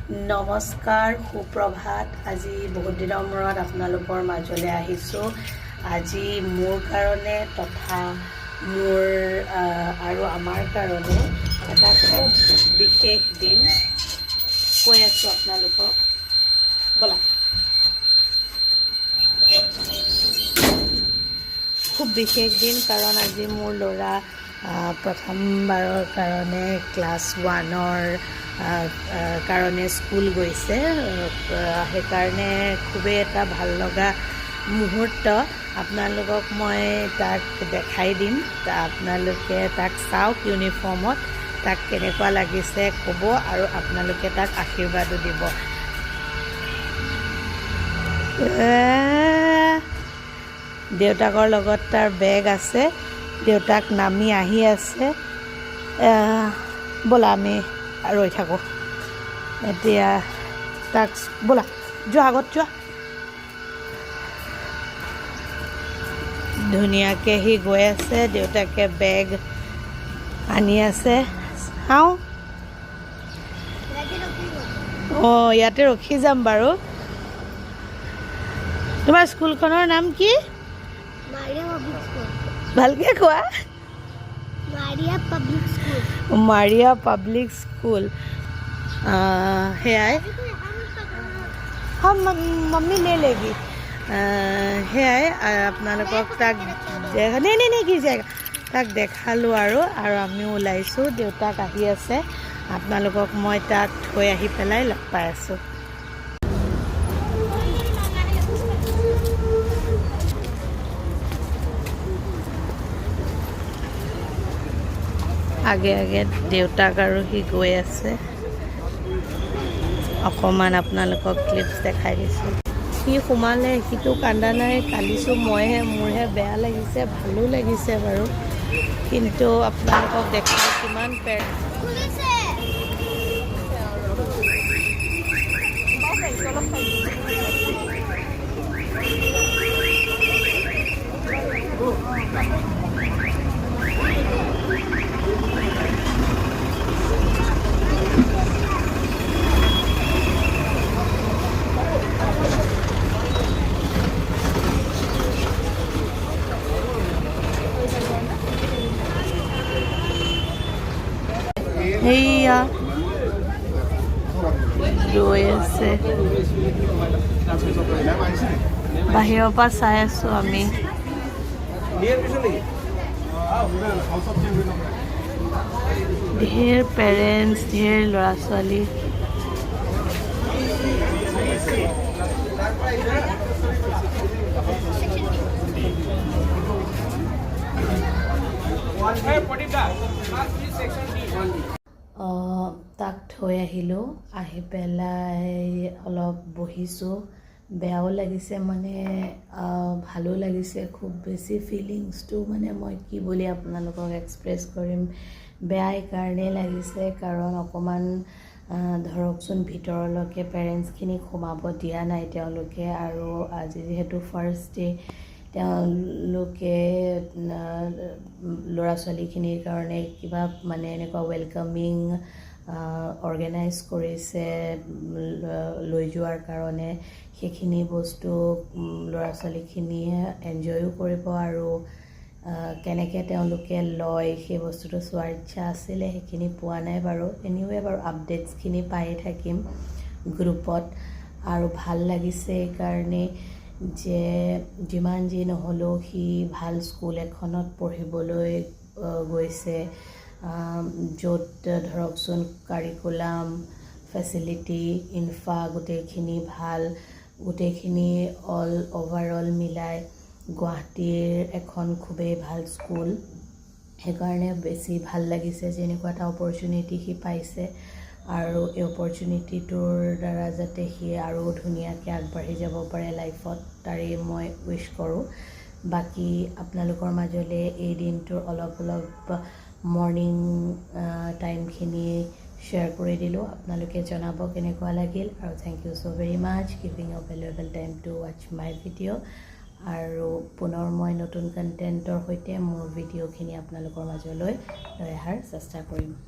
নমস্কাৰ সুপ্ৰভাত আজি বহুত দিনৰ মূৰত আপোনালোকৰ মাজলৈ আহিছোঁ আজি মোৰ কাৰণে তথা মোৰ আৰু আমাৰ কাৰণে এটা খুব বিশেষ দিন কৈ আছোঁ আপোনালোকক বলা খুব বিশেষ দিন কাৰণ আজি মোৰ ল'ৰা প্ৰথমবাৰৰ কাৰণে ক্লাছ 1ৰ কাৰণে স্কুল গৈছে সেইকাৰণে খুবেই এটা ভাল লগা মুহূৰ্ত আপোনালোকক মই তাক দেখাই দিম আপোনালোকে তাক চাওক ইউনিফৰ্মত তাক কেনেকুৱা লাগিছে ক'ব আৰু আপোনালোকে তাক আশীৰ্বাদো দিব দেউতাকৰ লগত তাৰ বেগ আছে দেউতাক নামি আহি আছে ব'লা আমি ৰৈ থাকোঁ এতিয়া তাক ব'লা যোৱা আগত যোৱা ধুনীয়াকৈ সি গৈ আছে দেউতাকে বেগ আনি আছে চাওঁ অঁ ইয়াতে ৰখি যাম বাৰু তোমাৰ স্কুলখনৰ নাম কি ভালকৈ কোৱা মাৰিয়া পাব্লিক স্কুল সেয়াই মম্মি ले लेगी সেয়াই আপোনালোকক তাক কি জেগা তাক দেখালোঁ আৰু আমিও ওলাইছোঁ দেউতাক আহি আছে আপোনালোকক মই তাত থৈ আহি পেলাই লগ পাই আছোঁ আগে আগে দেউতাক আৰু সি গৈ আছে অকণমান আপোনালোকক ক্লিপছ দেখাই দিছোঁ সি সোমালে সিটো কান্দা নাই কান্দিছোঁ মইহে মোৰহে বেয়া লাগিছে ভালো লাগিছে বাৰু কিন্তু আপোনালোকক দেখাই কিমান সেয়া ৰৈ আছে বাহিৰৰ পৰা চাই আছোঁ আমি ঢেৰ পেৰেণ্টছ ঢেৰ ল'ৰা ছোৱালী তাক থৈ আহিলোঁ আহি পেলাই অলপ বহিছোঁ বেয়াও লাগিছে মানে ভালো লাগিছে খুব বেছি ফিলিংছটো মানে মই কি বুলি আপোনালোকক এক্সপ্ৰেছ কৰিম বেয়া এইকাৰণেই লাগিছে কাৰণ অকণমান ধৰকচোন ভিতৰলৈকে পেৰেণ্টছখিনিক সোমাব দিয়া নাই তেওঁলোকে আৰু আজি যিহেতু ফাৰ্ষ্ট ডে তেওঁলোকে ল'ৰা ছোৱালীখিনিৰ কাৰণে কিবা মানে এনেকুৱা ৱেলকামিং অৰ্গেনাইজ কৰিছে লৈ যোৱাৰ কাৰণে সেইখিনি বস্তু ল'ৰা ছোৱালীখিনিয়ে এনজয়ো কৰিব আৰু কেনেকৈ তেওঁলোকে লয় সেই বস্তুটো চোৱাৰ ইচ্ছা আছিলে সেইখিনি পোৱা নাই বাৰু এনিৱে বাৰু আপডেটছখিনি পায়ে থাকিম গ্ৰুপত আৰু ভাল লাগিছে এইকাৰণে যে যিমান যি নহ'লেও সি ভাল স্কুল এখনত পঢ়িবলৈ গৈছে য'ত ধৰকচোন কাৰিকুলাম ফেচিলিটি ইনফ্ৰা গোটেইখিনি ভাল গোটেইখিনি অভাৰঅল মিলাই গুৱাহাটীৰ এখন খুবেই ভাল স্কুল সেইকাৰণে বেছি ভাল লাগিছে যে এনেকুৱা এটা অপৰচুনিটি সি পাইছে আৰু এই অপৰচুনিটিটোৰ দ্বাৰা যাতে সি আৰু ধুনীয়াকৈ আগবাঢ়ি যাব পাৰে লাইফত তাৰেই মই উইশ কৰোঁ বাকী আপোনালোকৰ মাজলৈ এই দিনটোৰ অলপ মৰ্ণিং টাইমখিনি শ্বেয়াৰ কৰি দিলোঁ আপোনালোকে জনাব কেনেকুৱা লাগিল আৰু thank you so' very much giving a valuable time to watch my video' আৰু পুনৰ মই নতুন কণ্টেণ্টৰ সৈতে মোৰ ভিডিঅ'খিনি আপোনালোকৰ মাজলৈ লৈ অহাৰ চেষ্টা কৰিম